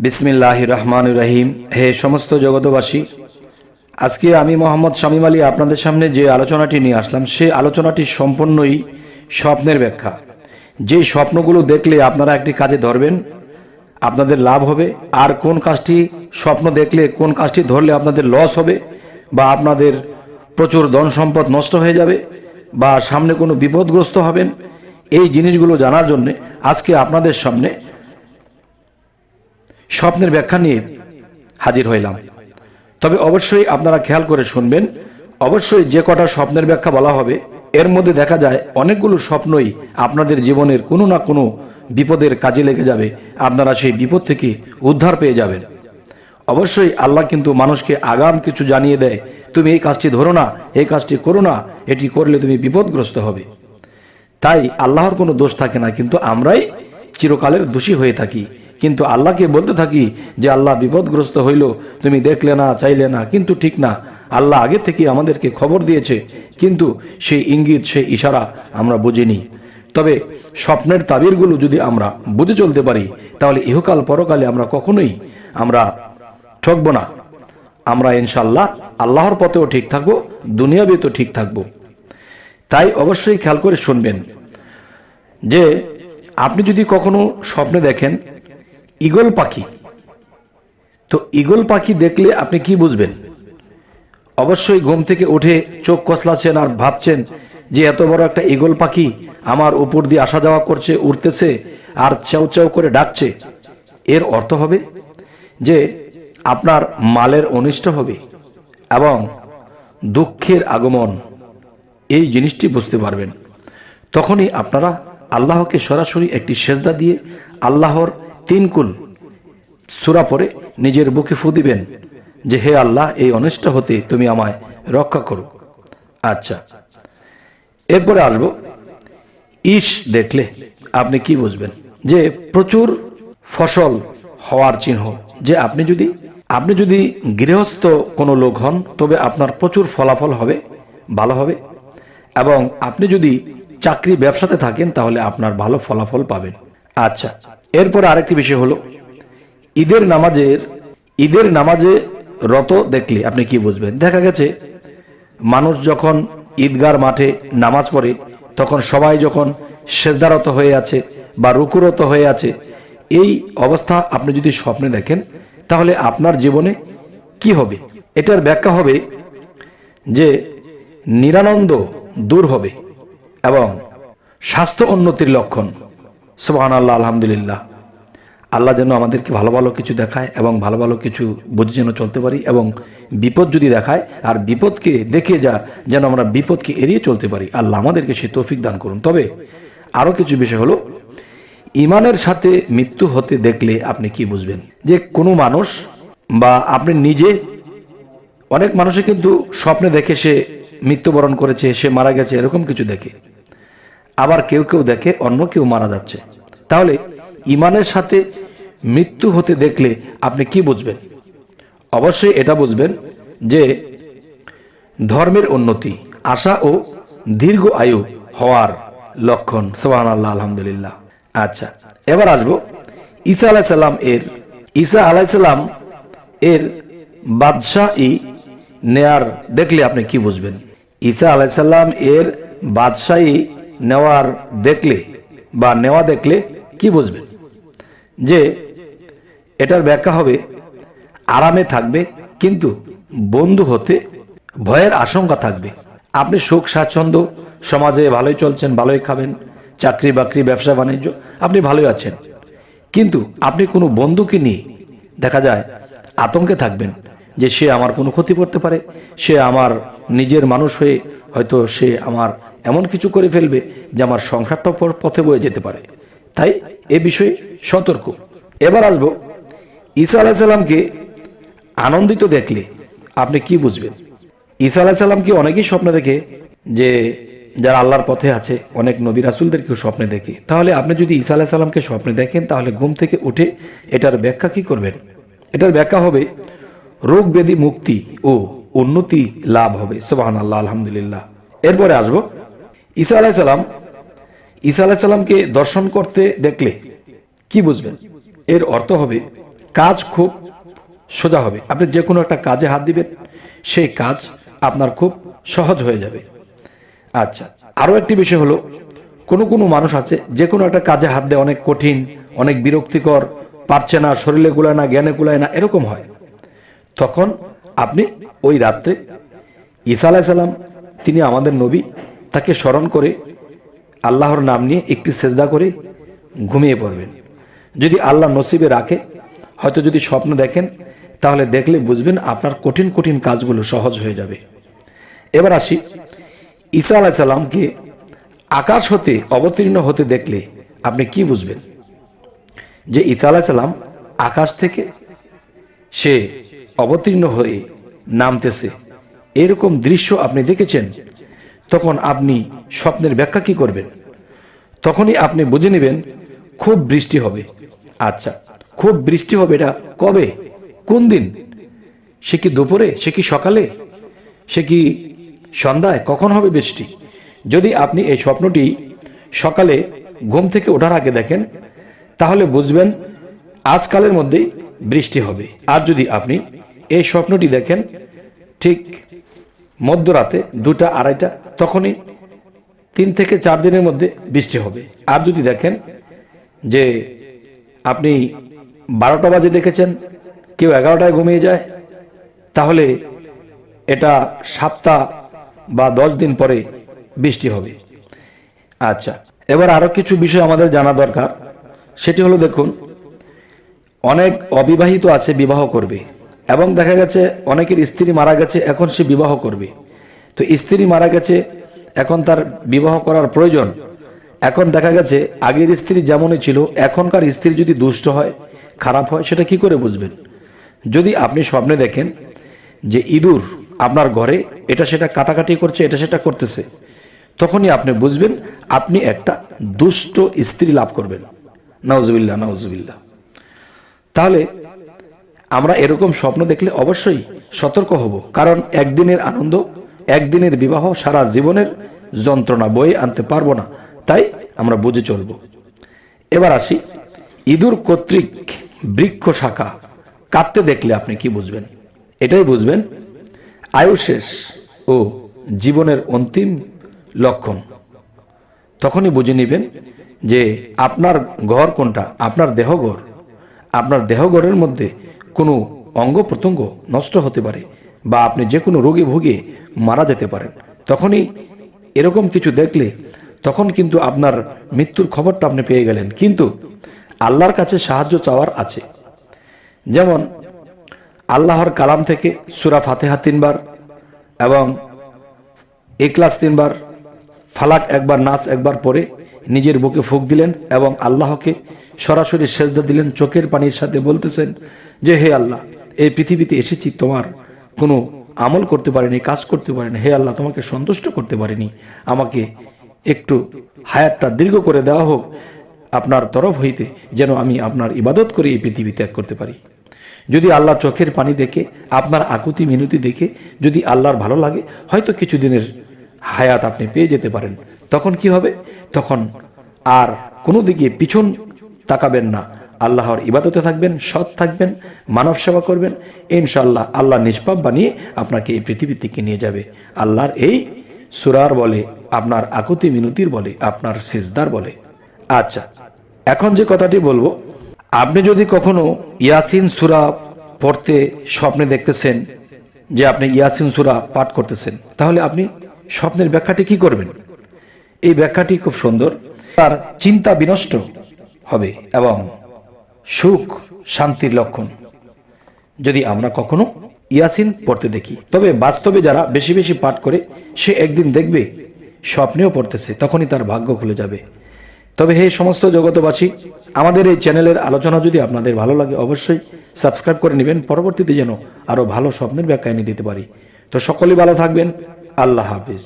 বিসমিল্লাহির রহমানির রহিম। হে সমস্ত জগতবাসী, আজকে আমি মোহাম্মদ শামীম আলী আপনাদের সামনে যে আলোচনাটি নিয়ে আসলাম, সেই আলোচনাটি সম্পূর্ণই স্বপ্নের ব্যাখ্যা। যেই স্বপ্নগুলো দেখলে আপনারা একটি কাজে ধরবেন, আপনাদের লাভ হবে, আর কোন কাজটি স্বপ্ন দেখলে কোন কাজটি ধরলে আপনাদের লস হবে বা আপনাদের প্রচুর ধন সম্পদ নষ্ট হয়ে যাবে বা সামনে কোনো বিপদগ্রস্ত হবেন, এই জিনিসগুলো জানার জন্য আজকে আপনাদের সামনে স্বপ্নের ব্যাখ্যা নিয়ে হাজির হইলাম। তবে অবশ্যই আপনারা খেয়াল করে শুনবেন। অবশ্যই যে কটা স্বপ্নের ব্যাখ্যা বলা হবে, এর মধ্যে দেখা যায় অনেকগুলো স্বপ্নই আপনাদের জীবনের কোনো না কোনো বিপদের কাজে লেগে যাবে, আপনারা সেই বিপদ থেকে উদ্ধার পেয়ে যাবেন। অবশ্যই আল্লাহ কিন্তু মানুষকে আগাম কিছু জানিয়ে দেয়, তুমি এই কাজটি ধরো না, এই কাজটি করো না, এটি করলে তুমি বিপদগ্রস্ত হবে। তাই আল্লাহর কোনো দোষ থাকে না, কিন্তু আমরাই চিরকালের দোষী হয়ে থাকি। কিন্তু আল্লাহকে বলতে থাকি যে আল্লাহ বিপদগ্রস্ত হইল, তুমি দেখলে না, চাইলে না, কিন্তু ঠিক না। আল্লাহ আগে থেকে আমাদেরকে খবর দিয়েছে, কিন্তু সেই ইঙ্গিত, সেই ইশারা আমরা বুঝিনি। তবে স্বপ্নের তাবিরগুলো যদি আমরা বুঝে চলতে পারি, তাহলে ইহকাল পরকালে আমরা কখনোই ঠকব না। আমরা ইনশাআল্লাহ আল্লাহর পথেও ঠিক থাকবো, দুনিয়াবিতেও ঠিক থাকবো। তাই অবশ্যই খেয়াল করে শুনবেন যে আপনি যদি কখনো স্বপ্নে দেখেন ঈগল পাখি, তো ঈগল পাখি দেখলে আপনি কি বুঝবেন? অবশ্যই ঘুম থেকে উঠে চোখ কচলাচ্ছেন আর ভাবছেন যে এত বড় একটা ঈগল পাখি আমার উপর দিয়ে আসা যাওয়া করছে, উড়তেছে আর চাউ চাউ করে ডাকছে। এর অর্থ হবে যে আপনার মালের অনিষ্ট হবে এবং দুঃখের আগমন, এই জিনিসটি বুঝতে পারবেন। তখনই আপনারা আল্লাহকে সরাসরি একটি সেজদা দিয়ে আল্লাহর 3 কুল সূরা পড়ে নিজের বুকে ফু দিবেন যে হে আল্লাহ, এই অনিষ্ট হতে তুমি আমায় রক্ষা করো। আচ্ছা, এরপরে আসবো ইশ দেখলে আপনি কি বুঝবেন? যে প্রচুর ফসল হওয়ার চিহ্ন। যে আপনি যদি গৃহস্থ কোনো লোক হন, তবে আপনার প্রচুর ফলাফল হবে, ভালো হবে। এবং আপনি যদি চাকরি ব্যবসাতে থাকেন, তাহলে আপনার ভালো ফলাফল পাবেন। আচ্ছা, এরপরে আরেকটি বিষয় হলো ঈদের নামাজে রত দেখলে আপনি কি বুঝবেন? দেখা গেছে মানুষ যখন ঈদগার মাঠে নামাজ পড়ে, তখন সবাই যখন সেজদারত হয়ে আছে বা রুকুরত হয়ে আছে, এই অবস্থা আপনি যদি স্বপ্নে দেখেন, তাহলে আপনার জীবনে কি হবে? এটার ব্যাখ্যা হবে যে নিরানন্দ দূর হবে এবং স্বাস্থ্য উন্নতির লক্ষণ। সুবহানাল্লাহ, আলহামদুলিল্লাহ। আল্লাহ যেন আমাদেরকে ভালো ভালো কিছু দেখায় এবং ভালো ভালো কিছু বুঝে যেন চলতে পারি, এবং বিপদ যদি দেখায় আর বিপদকে দেখে যেন আমরা বিপদকে এড়িয়ে চলতে পারি। আল্লাহ আমাদেরকে সে তৌফিক দান করুন। তবে আরও কিছু বিষয় হলো, ইমানের সাথে মৃত্যু হতে দেখলে আপনি কি বুঝবেন? যে কোনো মানুষ বা আপনি নিজে, অনেক মানুষে কিন্তু স্বপ্নে দেখে সে মৃত্যুবরণ করেছে, সে মারা গেছে, এরকম কিছু দেখে। আবার কেউ কেউ দেখে অন্য কেউ মারা যাচ্ছে। তাহলে ইমানের সাথে মৃত্যু হতে দেখলে আপনি কি বুঝবেন? অবশ্যই এটা বুঝবেন যে ধর্মের উন্নতি, আশা ও দীর্ঘ আয়ু হওয়ার লক্ষণ। সুবহানাল্লাহ, আলহামদুলিল্লাহ। আচ্ছা, এবার আসবো ঈসা আলাইহিস সালাম এর বাদশাহী নেয়ার দেখলে আপনি কি বুঝবেন? ঈসা আলাইহিস সালাম এর বাদশাহী নেওয়ার দেখলে বা নেওয়া দেখলে কি বুঝবেন? যে এটার ব্যাখ্যা হবে আরামে থাকবে, কিন্তু বন্ধু হতে ভয়ের আশঙ্কা থাকবে। আপনি সুখ স্বাচ্ছন্দ্য, সমাজে ভালোই চলছেন, ভালোই খাবেন, চাকরি বাকরি ব্যবসা বাণিজ্য, আপনি ভালোই আছেন, কিন্তু আপনি কোনো বন্ধুকে নিয়ে দেখা যায় আতঙ্কে থাকবেন যে সে আমার কোনো ক্ষতি করতে পারে, সে আমার নিজের মানুষ হয়ে হয়তো সে আমার এমন কিছু করে ফেলবে যে আমার সংসারটা পথে বয়ে যেতে পারে। তাই এ বিষয়ে সতর্ক। এবার আসবো ঈসা আলাইহিস সালামকে আনন্দিত দেখলে আপনি কি বুঝবেন? ঈসা আলাইহিস সালামকে অনেকেই স্বপ্নে দেখে, যে যারা আল্লাহর পথে আছে, অনেক নবী রাসূলদেরকেও স্বপ্নে দেখে। তাহলে আপনি যদি ঈসা আলাইহিস সালামকে স্বপ্নে দেখেন, তাহলে ঘুম থেকে উঠে এটার ব্যাখ্যা কি করবেন? এটার ব্যাখ্যা হবে রোগ ব্যাধি মুক্তি ও উন্নতি লাভ হবে। সুবহানাল্লাহ, আলহামদুলিল্লাহ। এরপরে আসবো ঈসা আলাইহিস সালামকে দর্শন করতে দেখলে কি বুঝবেন? এর অর্থ হবে কাজ খুব সোজা হবে। আপনি যে কোনো একটা কাজে হাত দিবেন, সেই কাজ আপনার খুব সহজ হয়ে যাবে। আচ্ছা, আরও একটি বিষয় হলো, কোনো কোনো মানুষ আছে যে কোনো একটা কাজে হাত দেয় অনেক কঠিন, অনেক বিরক্তিকর, পারছে না, শরীরে কুলায় না, জ্ঞানে কুলায় না, এরকম হয়। তখন আপনি ওই রাত্রে ঈসা আলাইহিস সালাম, তিনি আমাদের নবী, তাকে স্মরণ করে আল্লাহর নাম নিয়ে একটি সেজদা করে ঘুমিয়ে পড়বেন। যদি আল্লাহ নসিবে রাখে, হয়তো যদি স্বপ্ন দেখেন, তাহলে দেখলে বুঝবেন আপনার কঠিন কঠিন কাজগুলো সহজ হয়ে যাবে। এবার আসি, ঈসা আলাইহিস সালামকে আকাশ হতে অবতীর্ণ হতে দেখলে আপনি কি বুঝবেন? যে ঈসা আলাইহিস সালাম আকাশ থেকে সে অবতীর্ণ হয়ে নামতেছে, এরকম দৃশ্য আপনি দেখেছেন, তখন আপনি স্বপ্নের ব্যাখ্যা কি করবেন? তখনই আপনি বুঝে নেবেন খুব বৃষ্টি হবে। আচ্ছা, খুব বৃষ্টি হবে, এটা কবে, কোন দিন? সে কি দুপুরে, সে কি সকালে, সে কি সন্ধ্যায়, কখন হবে বৃষ্টি? যদি আপনি এই স্বপ্নটি সকালে ঘুম থেকে ওঠার আগে দেখেন, তাহলে বুঝবেন আজকালের মধ্যেই বৃষ্টি হবে। আর যদি আপনি এই স্বপ্নটি দেখেন ঠিক মধ্যরাতে 2টা 2:30, তখনই 3 থেকে 4 দিনের মধ্যে বৃষ্টি হবে। আর যদি দেখেন যে আপনি 12টা বাজে দেখেছেন, কেউ 11টায় ঘুমিয়ে যায়, তাহলে এটা সপ্তাহ বা 10 দিন পরে বৃষ্টি হবে। আচ্ছা, এবার আরো কিছু বিষয় আমাদের জানা দরকার। সেটি হলো, দেখুন, অনেক অবিবাহিত আছে, বিবাহ করবে, এবং দেখা গেছে অনেকের স্ত্রী মারা গেছে, এখন সে বিবাহ করবে। তো স্ত্রী মারা গেছে, এখন তার বিবাহ করার প্রয়োজন। এখন দেখা গেছে আগের স্ত্রী যেমনই ছিল, এখনকার স্ত্রী যদি দুষ্ট হয়, খারাপ হয়, সেটা কি করে বুঝবেন? যদি আপনি স্বপ্নে দেখেন যে ইঁদুর আপনার ঘরে এটা সেটা কাটাকাটি করছে, এটা সেটা করতেছে, তখনই আপনি বুঝবেন আপনি একটা দুষ্ট স্ত্রী লাভ করবেন। নাউজুবিল্লাহ, নাউজুবিল্লাহ। তাহলে আমরা এরকম স্বপ্ন দেখলে অবশ্যই সতর্ক হব, কারণ একদিনের আনন্দ, একদিনের বিবাহ সারা জীবনের যন্ত্রণা বয়ে আনতে পারবো না, তাই আমরা বুঝে চলব। এবার আসি, ইঁদুর কর্তৃক বৃক্ষ শাখা কাটতে দেখলে আপনি কি বুঝবেন? এটাই বুঝবেন আয়ু শেষ ও জীবনের অন্তিম লক্ষণ। তখনই বুঝে নেবেন যে আপনার ঘর কোনটা, আপনার দেহঘর। আপনার দেহঘরের মধ্যে কোনো অঙ্গ প্রত্যঙ্গ নষ্ট হতে পারে, বা আপনি যে কোনো রোগে ভুগে মারা যেতে পারেন। তখনই এরকম কিছু দেখলে, তখন কিন্তু আপনার মৃত্যুর খবরটা আপনি পেয়ে গেলেন। কিন্তু আল্লাহর কাছে সাহায্য চাওয়ার আছে। যেমন আল্লাহর কালাম থেকে সূরা ফাতিহা 3 বার এবং ইখলাস 3 বার, ফালাক 1 বার, নাস 1 বার পরে নিজের বুকে ফুঁক দিলেন এবং আল্লাহকে সরাসরি সেজদা দিলেন, চোখের পানির সাথে বলতেছেন যে হে আল্লাহ, এই পৃথিবীতে এসেছি, তোমার কোনো আমল করতে পারিনি, কাজ করতে পারিনি। হে আল্লাহ, তোমাকে সন্তুষ্ট করতে পারিনি, আমাকে একটু হায়াতটা দীর্ঘ করে দেওয়া হোক আপনার তরফ হইতে, যেন আমি আপনার ইবাদত করে এই পৃথিবী ত্যাগ করতে পারি। যদি আল্লাহ চোখের পানি দেখে, আপনার আকুতি মিনতি দেখে যদি আল্লাহর ভালো লাগে, হয়তো কিছুদিনের হায়াত আপনি পেয়ে যেতে পারেন। তখন কি হবে? তখন আর কোনো দিকে পিছন তাকাবেন না, আল্লাহর ইবাদতে থাকবেন, সৎ থাকবেন, মানব সেবা করবেন। ইনশাআল্লাহ আল্লাহ নিষ্পাপ বানিয়ে আপনাকে এই পৃথিবী থেকে নিয়ে যাবে। আল্লাহর এই সূরার বলে, আপনার আকুতি মিনতির বলে, আপনার সিজদার বলে। আচ্ছা, এখন যে কথাটি বলবো, আপনি যদি কখনো ইয়াসিন সূরা পড়তে স্বপ্নে দেখতেছেন যে আপনি ইয়াসিন সূরা পাঠ করতেছেন, তাহলে আপনি স্বপ্নের ব্যাখ্যাটি কি করবেন? এই ব্যাখ্যাটি খুব সুন্দর। তার চিন্তা বিনষ্ট হবে এবং সুখ শান্তির লক্ষণ যদি আমরা কখনো ইয়াসিন পড়তে দেখি। তবে বাস্তবে যারা বেশি বেশি পাঠ করে, সে একদিন দেখবে স্বপ্নেও পড়তেছে, তখনই তার ভাগ্য খুলে যাবে। তবে হে সমস্ত জগতবাসী, আমাদের এই চ্যানেলের আলোচনা যদি আপনাদের ভালো লাগে, অবশ্যই সাবস্ক্রাইব করে নেবেন, পরবর্তীতে যেন আরো ভালো স্বপ্নের ব্যাখ্যা এনে দিতে পারি। তো সকলেই ভালো থাকবেন। আল্লাহ হাফিজ।